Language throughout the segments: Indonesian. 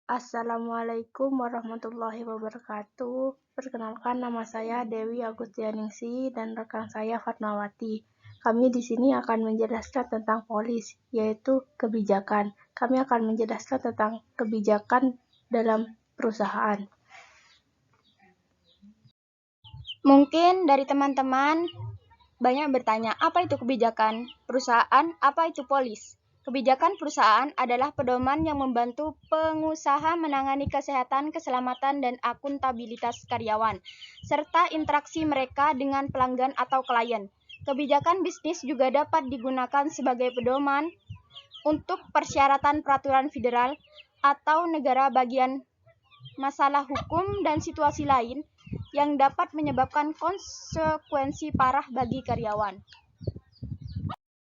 Assalamualaikum warahmatullahi wabarakatuh. Perkenalkan, nama saya Dewi Agustianingsih dan rekan saya Fatmawati. Kami di sini akan menjelaskan tentang polis, yaitu kebijakan. Kami akan menjelaskan tentang kebijakan dalam perusahaan. Mungkin dari teman-teman banyak bertanya, apa itu kebijakan perusahaan, apa itu polis? Kebijakan perusahaan adalah pedoman yang membantu pengusaha menangani kesehatan, keselamatan, dan akuntabilitas karyawan, serta interaksi mereka dengan pelanggan atau klien. Kebijakan bisnis juga dapat digunakan sebagai pedoman untuk persyaratan peraturan federal atau negara bagian masalah hukum dan situasi lain yang dapat menyebabkan konsekuensi parah bagi karyawan.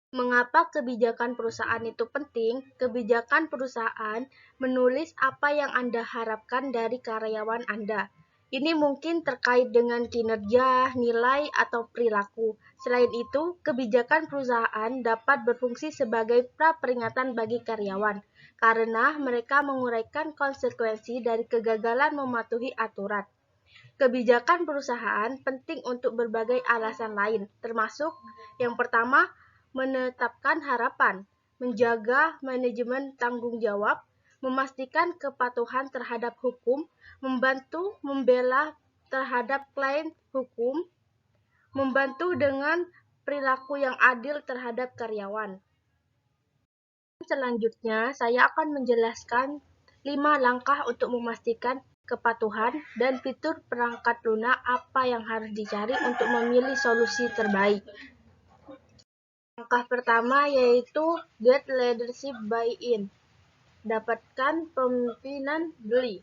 Mengapa kebijakan perusahaan itu penting? Kebijakan perusahaan menulis apa yang Anda harapkan dari karyawan Anda. Ini mungkin terkait dengan kinerja, nilai, atau perilaku. Selain itu, kebijakan perusahaan dapat berfungsi sebagai pra-peringatan bagi karyawan, karena mereka menguraikan konsekuensi dari kegagalan mematuhi aturan. Kebijakan perusahaan penting untuk berbagai alasan lain, termasuk yang pertama, menetapkan harapan, menjaga manajemen tanggung jawab, memastikan kepatuhan terhadap hukum, membantu membela terhadap klaim hukum, membantu dengan perilaku yang adil terhadap karyawan. Selanjutnya, saya akan menjelaskan 5 langkah untuk memastikan kepatuhan dan fitur perangkat lunak apa yang harus dicari untuk memilih solusi terbaik. Langkah pertama yaitu get leadership buy-in. Dapatkan pemimpinan beli.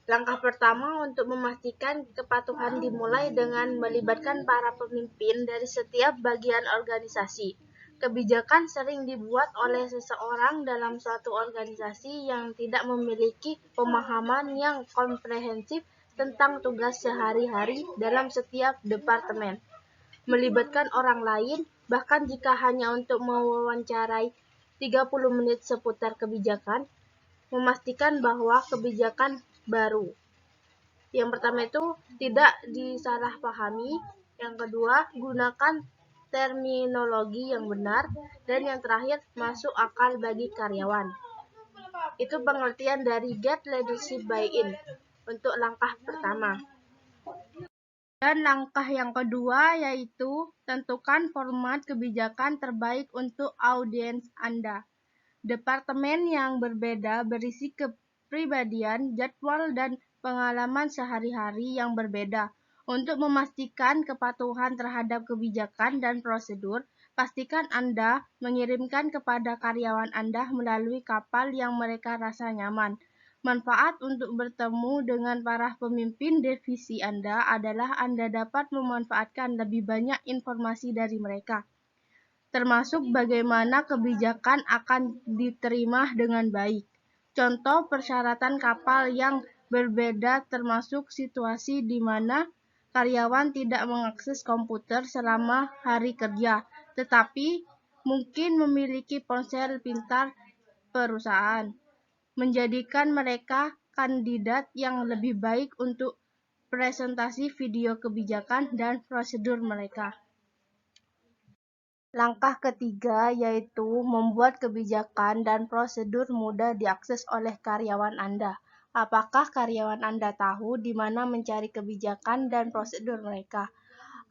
Langkah pertama untuk memastikan kepatuhan dimulai dengan melibatkan para pemimpin dari setiap bagian organisasi. Kebijakan sering dibuat oleh seseorang dalam suatu organisasi yang tidak memiliki pemahaman yang komprehensif tentang tugas sehari-hari dalam setiap departemen. Melibatkan orang lain, bahkan jika hanya untuk mewawancarai 30 menit seputar kebijakan, memastikan bahwa kebijakan baru. Yang pertama itu tidak disalahpahami, yang kedua gunakan terminologi yang benar, dan yang terakhir masuk akal bagi karyawan. Itu pengertian dari get leadership buy-in untuk langkah pertama. Dan langkah yang kedua yaitu tentukan format kebijakan terbaik untuk audiens Anda. Departemen yang berbeda berisi kepribadian, jadwal, dan pengalaman sehari-hari yang berbeda. Untuk memastikan kepatuhan terhadap kebijakan dan prosedur, pastikan Anda mengirimkan kepada karyawan Anda melalui kapal yang mereka rasa nyaman. Manfaat untuk bertemu dengan para pemimpin divisi Anda adalah Anda dapat memanfaatkan lebih banyak informasi dari mereka, termasuk bagaimana kebijakan akan diterima dengan baik. Contoh persyaratan kapal yang berbeda termasuk situasi di mana karyawan tidak mengakses komputer selama hari kerja, tetapi mungkin memiliki ponsel pintar perusahaan, menjadikan mereka kandidat yang lebih baik untuk presentasi video kebijakan dan prosedur mereka. Langkah ketiga yaitu membuat kebijakan dan prosedur mudah diakses oleh karyawan Anda. Apakah karyawan Anda tahu di mana mencari kebijakan dan prosedur mereka?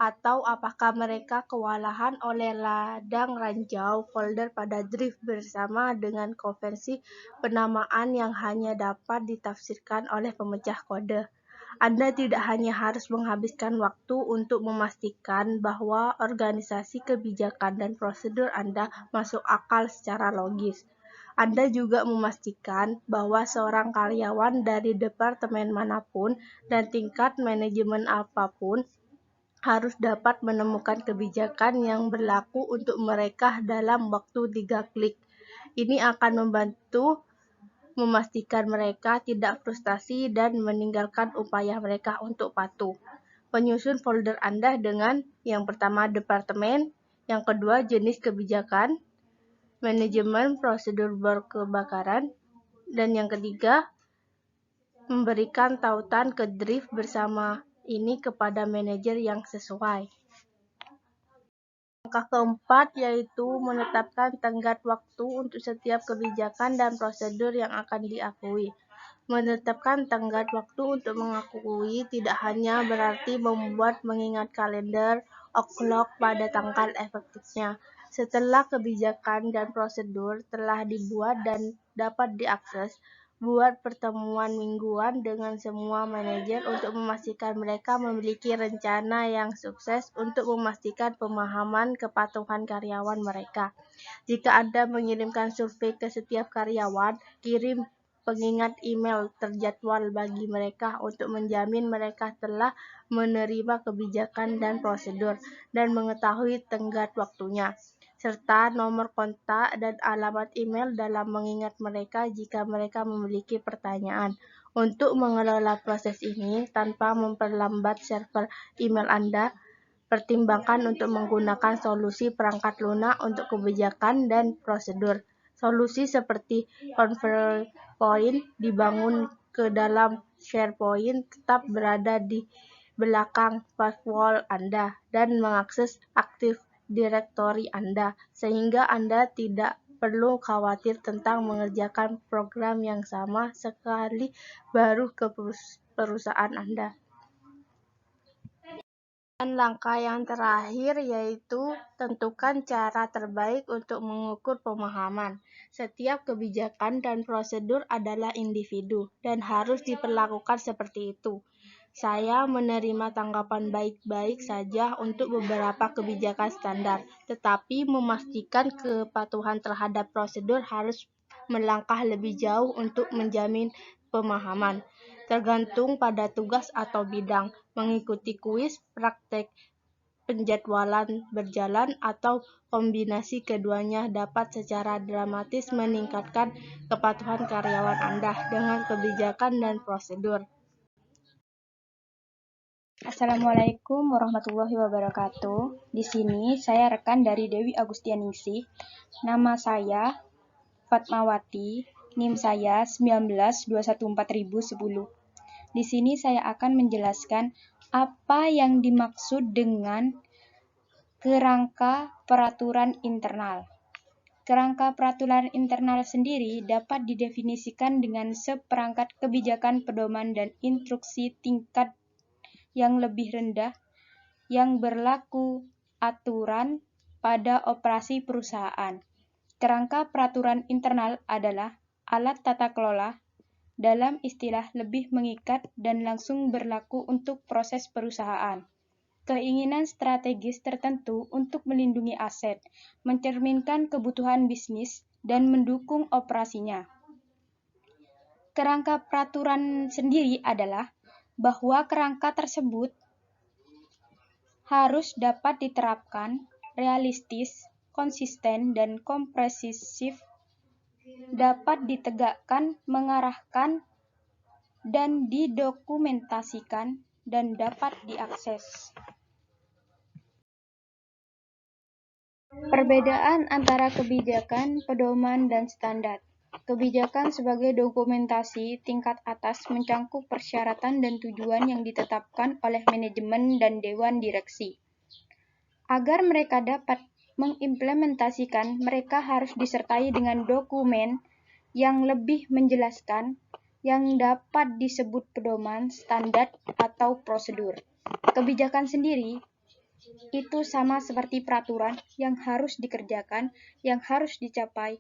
Atau apakah mereka kewalahan oleh ladang ranjau folder pada drive bersama dengan konvensi penamaan yang hanya dapat ditafsirkan oleh pemecah kode? Anda tidak hanya harus menghabiskan waktu untuk memastikan bahwa organisasi kebijakan dan prosedur Anda masuk akal secara logis. Anda juga memastikan bahwa seorang karyawan dari departemen manapun dan tingkat manajemen apapun harus dapat menemukan kebijakan yang berlaku untuk mereka dalam waktu 3 klik. Ini akan membantu memastikan mereka tidak frustasi dan meninggalkan upaya mereka untuk patuh. Penyusun folder Anda dengan yang pertama departemen, yang kedua jenis kebijakan, manajemen prosedur berkebakaran, Dan yang ketiga, memberikan tautan ke drift bersama ini kepada manajer yang sesuai. Langkah keempat yaitu menetapkan tenggat waktu untuk setiap kebijakan dan prosedur yang akan diakui. Menetapkan tenggat waktu untuk mengakui tidak hanya berarti membuat mengingat kalender outlook pada tanggal efektifnya. Setelah kebijakan dan prosedur telah dibuat dan dapat diakses, buat pertemuan mingguan dengan semua manajer untuk memastikan mereka memiliki rencana yang sukses untuk memastikan pemahaman kepatuhan karyawan mereka. Jika Anda mengirimkan survei ke setiap karyawan, kirim pengingat email terjadwal bagi mereka untuk menjamin mereka telah menerima kebijakan dan prosedur dan mengetahui tenggat waktunya, serta nomor kontak dan alamat email dalam mengingat mereka jika mereka memiliki pertanyaan. Untuk mengelola proses ini tanpa memperlambat server email Anda, pertimbangkan untuk menggunakan solusi perangkat lunak untuk kebijakan dan prosedur. Solusi seperti PowerPoint dibangun ke dalam SharePoint tetap berada di belakang firewall Anda dan mengakses Active Directory Anda, sehingga Anda tidak perlu khawatir tentang mengerjakan program yang sama sekali baru ke perusahaan Anda. Dan langkah yang terakhir yaitu tentukan cara terbaik untuk mengukur pemahaman. Setiap kebijakan dan prosedur adalah individu dan harus diperlakukan seperti itu. Saya menerima tanggapan baik-baik saja untuk beberapa kebijakan standar, tetapi memastikan kepatuhan terhadap prosedur harus melangkah lebih jauh untuk menjamin pemahaman. Tergantung pada tugas atau bidang, mengikuti kuis, praktek penjadwalan berjalan, atau kombinasi keduanya dapat secara dramatis meningkatkan kepatuhan karyawan Anda dengan kebijakan dan prosedur. Assalamualaikum warahmatullahi wabarakatuh. Di sini saya rekan dari Dewi Agustianingsih. Nama saya Fatmawati, NIM saya 19214.010. Di sini saya akan menjelaskan apa yang dimaksud dengan kerangka peraturan internal. Kerangka peraturan internal sendiri dapat didefinisikan dengan seperangkat kebijakan pedoman dan instruksi tingkat yang lebih rendah yang berlaku aturan pada operasi perusahaan. Kerangka peraturan internal adalah alat tata kelola dalam istilah lebih mengikat dan langsung berlaku untuk proses perusahaan. Keinginan strategis tertentu untuk melindungi aset, mencerminkan kebutuhan bisnis, dan mendukung operasinya. Kerangka peraturan sendiri adalah bahwa kerangka tersebut harus dapat diterapkan, realistis, konsisten, dan komprehensif, dapat ditegakkan, mengarahkan, dan didokumentasikan, dan dapat diakses. Perbedaan antara kebijakan, pedoman, dan standar. Kebijakan sebagai dokumentasi tingkat atas mencangkup persyaratan dan tujuan yang ditetapkan oleh manajemen dan dewan direksi. Agar mereka dapat mengimplementasikan, mereka harus disertai dengan dokumen yang lebih menjelaskan, yang dapat disebut pedoman, standar, atau prosedur. Kebijakan sendiri itu sama seperti peraturan yang harus dikerjakan, yang harus dicapai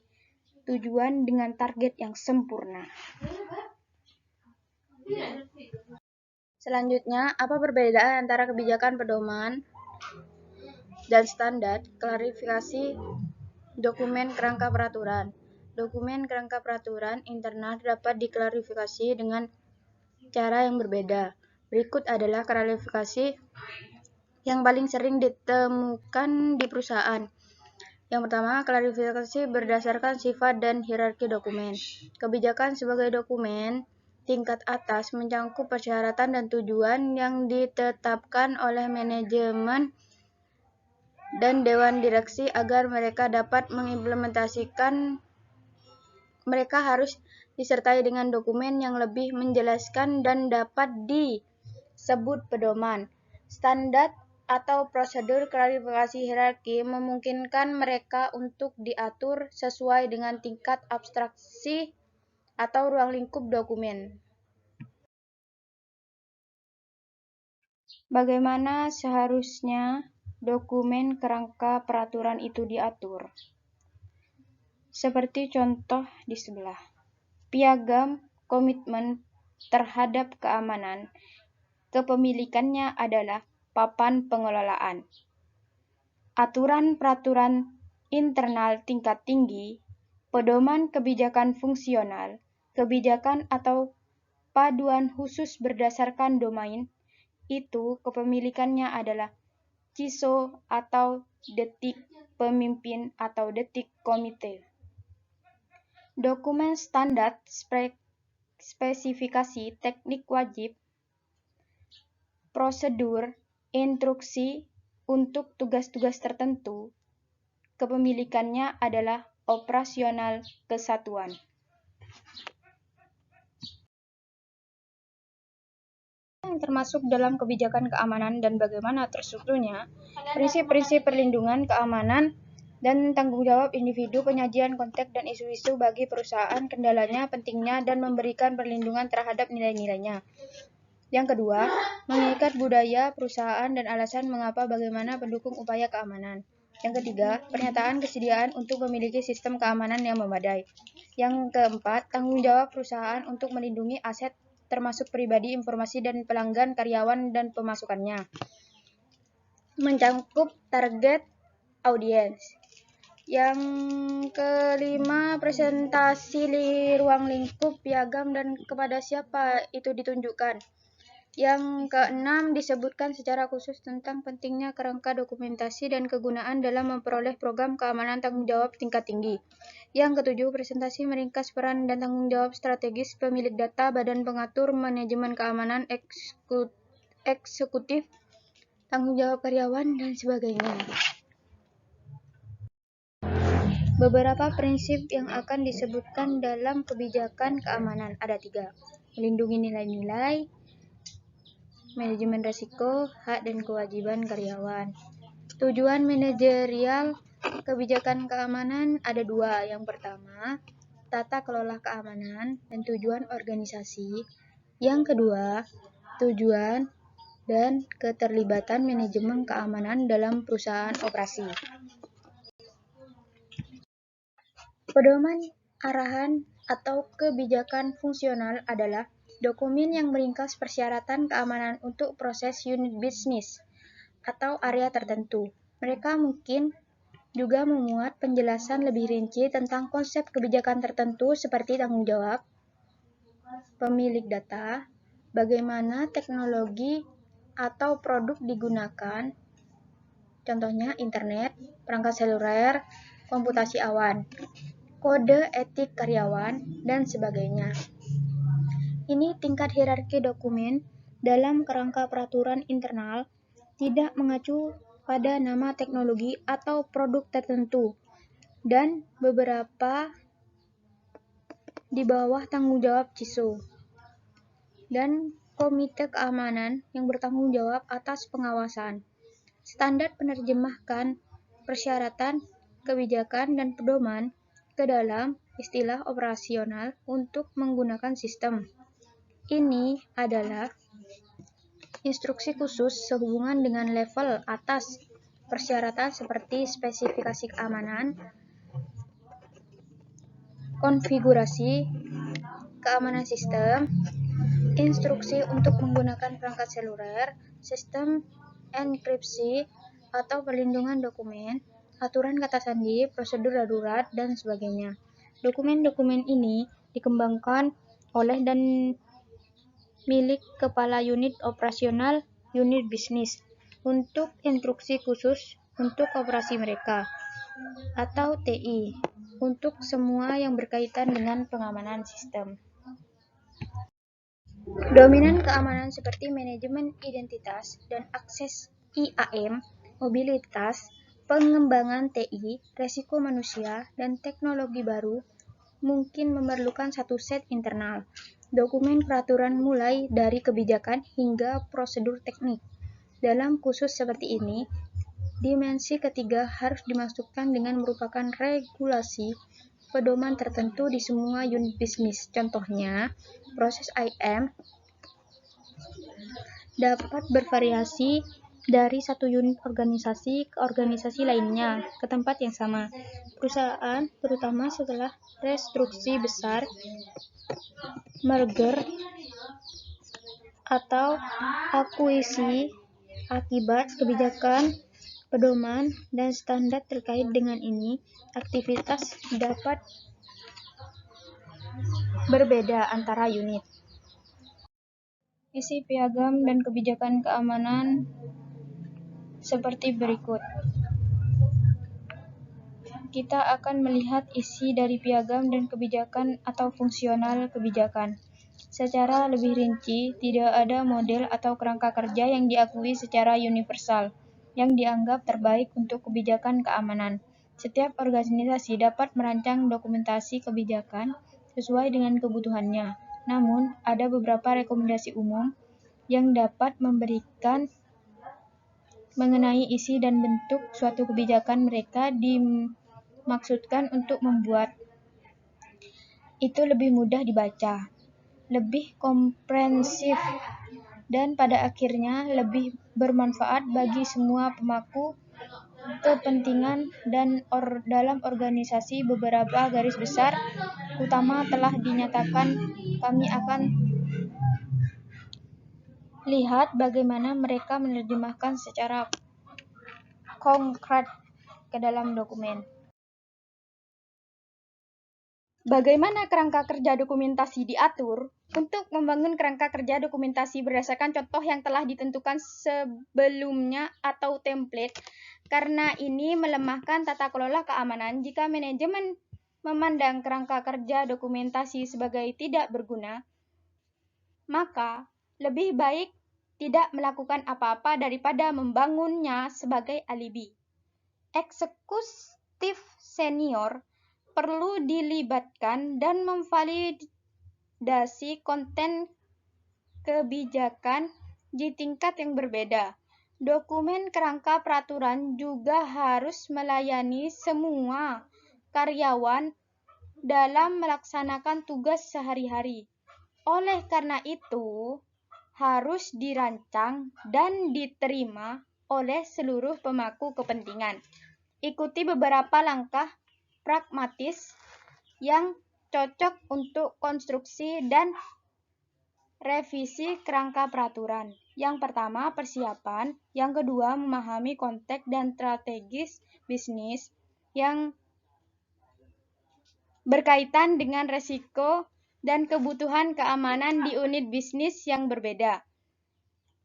tujuan dengan target yang sempurna. Selanjutnya, apa perbedaan antara kebijakan pedoman dan standar? Klarifikasi dokumen kerangka peraturan. Dokumen kerangka peraturan internal dapat diklarifikasi dengan cara yang berbeda. Berikut adalah klarifikasi yang paling sering ditemukan di perusahaan. Yang pertama, klarifikasi berdasarkan sifat dan hierarki dokumen. Kebijakan sebagai dokumen tingkat atas mencangkup persyaratan dan tujuan yang ditetapkan oleh manajemen dan dewan direksi agar mereka dapat mengimplementasikan. Mereka harus disertai dengan dokumen yang lebih menjelaskan dan dapat disebut pedoman. Standar atau prosedur klasifikasi hierarki memungkinkan mereka untuk diatur sesuai dengan tingkat abstraksi atau ruang lingkup dokumen. Bagaimana seharusnya dokumen kerangka peraturan itu diatur? Seperti contoh di sebelah. Piagam komitmen terhadap keamanan. Kepemilikannya adalah papan pengelolaan. Aturan peraturan internal tingkat tinggi, pedoman kebijakan fungsional, kebijakan atau paduan khusus berdasarkan domain, itu kepemilikannya adalah CISO atau detik pemimpin atau detik komite. Dokumen standar spesifikasi teknik wajib, prosedur, instruksi untuk tugas-tugas tertentu, kepemilikannya adalah operasional kesatuan. Yang termasuk dalam kebijakan keamanan dan bagaimana terstrukturnya, prinsip-prinsip perlindungan keamanan dan tanggung jawab individu, penyajian konteks dan isu-isu bagi perusahaan, kendalanya, pentingnya, dan memberikan perlindungan terhadap nilai-nilainya. Yang kedua, mengikat budaya perusahaan dan alasan mengapa bagaimana pendukung upaya keamanan. Yang ketiga, pernyataan kesediaan untuk memiliki sistem keamanan yang memadai. Yang keempat, tanggung jawab perusahaan untuk melindungi aset termasuk pribadi, informasi, dan pelanggan, karyawan, dan pemasukannya. Mencakup target audiens. Yang kelima, presentasi ruang lingkup piagam dan kepada siapa itu ditunjukkan. Yang keenam, disebutkan secara khusus tentang pentingnya kerangka dokumentasi dan kegunaan dalam memperoleh program keamanan tanggung jawab tingkat tinggi. Yang ketujuh, presentasi meringkas peran dan tanggung jawab strategis pemilik data, badan pengatur manajemen keamanan, eksekutif, tanggung jawab karyawan, dan sebagainya. Beberapa prinsip yang akan disebutkan dalam kebijakan keamanan ada 3. Melindungi nilai-nilai, manajemen risiko, hak dan kewajiban karyawan. Tujuan manajerial kebijakan keamanan ada 2. Yang pertama, tata kelola keamanan dan tujuan organisasi. Yang kedua, tujuan dan keterlibatan manajemen keamanan dalam perusahaan operasi. Pedoman arahan atau kebijakan fungsional adalah dokumen yang meringkas persyaratan keamanan untuk proses unit bisnis atau area tertentu. Mereka mungkin juga memuat penjelasan lebih rinci tentang konsep kebijakan tertentu seperti tanggung jawab pemilik data, bagaimana teknologi atau produk digunakan, contohnya internet, perangkat seluler, komputasi awan, kode etik karyawan, dan sebagainya. Ini tingkat hierarki dokumen dalam kerangka peraturan internal tidak mengacu pada nama teknologi atau produk tertentu, dan beberapa di bawah tanggung jawab CISO dan Komite Keamanan yang bertanggung jawab atas pengawasan. Standar penerjemahkan persyaratan, kebijakan, dan pedoman ke dalam istilah operasional untuk menggunakan sistem. Ini adalah instruksi khusus sehubungan dengan level atas persyaratan seperti spesifikasi keamanan, konfigurasi keamanan sistem, instruksi untuk menggunakan perangkat seluler, sistem enkripsi atau perlindungan dokumen, aturan kata sandi, prosedur darurat, dan sebagainya. Dokumen-dokumen ini dikembangkan oleh dan milik kepala unit operasional unit bisnis untuk instruksi khusus untuk operasi mereka, atau TI, untuk semua yang berkaitan dengan pengamanan sistem. Dominan keamanan seperti manajemen identitas dan akses IAM, mobilitas, pengembangan TI, resiko manusia, dan teknologi baru mungkin memerlukan satu set internal dokumen peraturan mulai dari kebijakan hingga prosedur teknik. Dalam khusus seperti ini, dimensi ketiga harus dimasukkan dengan merupakan regulasi pedoman tertentu di semua unit bisnis. Contohnya, proses IM dapat bervariasi dari satu unit organisasi ke organisasi lainnya ke tempat yang sama. Perusahaan, terutama setelah restruksi besar, merger, atau akuisisi, akibat kebijakan, pedoman, dan standar terkait dengan ini, aktivitas dapat berbeda antara unit. Isi piagam dan kebijakan keamanan seperti berikut. Kita akan melihat isi dari piagam dan kebijakan atau fungsional kebijakan. Secara lebih rinci, tidak ada model atau kerangka kerja yang diakui secara universal, yang dianggap terbaik untuk kebijakan keamanan. Setiap organisasi dapat merancang dokumentasi kebijakan sesuai dengan kebutuhannya. Namun, ada beberapa rekomendasi umum yang dapat memberikan mengenai isi dan bentuk suatu kebijakan mereka dimaksudkan untuk membuat itu lebih mudah dibaca, lebih komprehensif, dan pada akhirnya lebih bermanfaat bagi semua pemangku kepentingan dan dalam organisasi. Beberapa garis besar utama telah dinyatakan. Kami akan lihat bagaimana mereka menerjemahkan secara konkret ke dalam dokumen. Bagaimana kerangka kerja dokumentasi diatur? Untuk membangun kerangka kerja dokumentasi berdasarkan contoh yang telah ditentukan sebelumnya atau template, karena ini melemahkan tata kelola keamanan. Jika manajemen memandang kerangka kerja dokumentasi sebagai tidak berguna, maka lebih baik tidak melakukan apa-apa daripada membangunnya sebagai alibi. Eksekutif senior perlu dilibatkan dan memvalidasi konten kebijakan di tingkat yang berbeda. Dokumen kerangka peraturan juga harus melayani semua karyawan dalam melaksanakan tugas sehari-hari. Oleh karena itu, harus dirancang dan diterima oleh seluruh pemangku kepentingan. Ikuti beberapa langkah pragmatis yang cocok untuk konstruksi dan revisi kerangka peraturan. Yang pertama, persiapan. Yang kedua, memahami konteks dan strategis bisnis yang berkaitan dengan resiko dan kebutuhan keamanan di unit bisnis yang berbeda.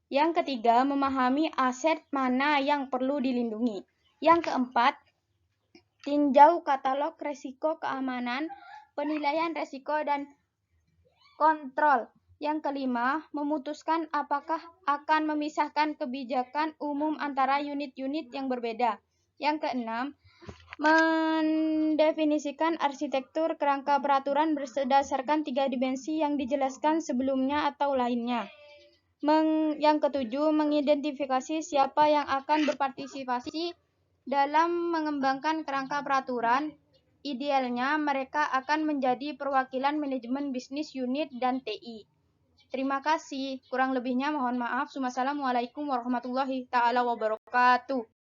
Yang ketiga, memahami aset mana yang perlu dilindungi. Yang keempat, tinjau katalog resiko keamanan, penilaian resiko, dan kontrol. Yang kelima, memutuskan apakah akan memisahkan kebijakan umum antara unit-unit yang berbeda. Yang keenam, mendefinisikan arsitektur kerangka peraturan berdasarkan 3 dimensi yang dijelaskan sebelumnya atau lainnya. Yang ketujuh, mengidentifikasi siapa yang akan berpartisipasi dalam mengembangkan kerangka peraturan. Idealnya, mereka akan menjadi perwakilan manajemen bisnis unit dan TI. Terima kasih. Kurang lebihnya mohon maaf. Wassalamualaikum warahmatullahi wabarakatuh.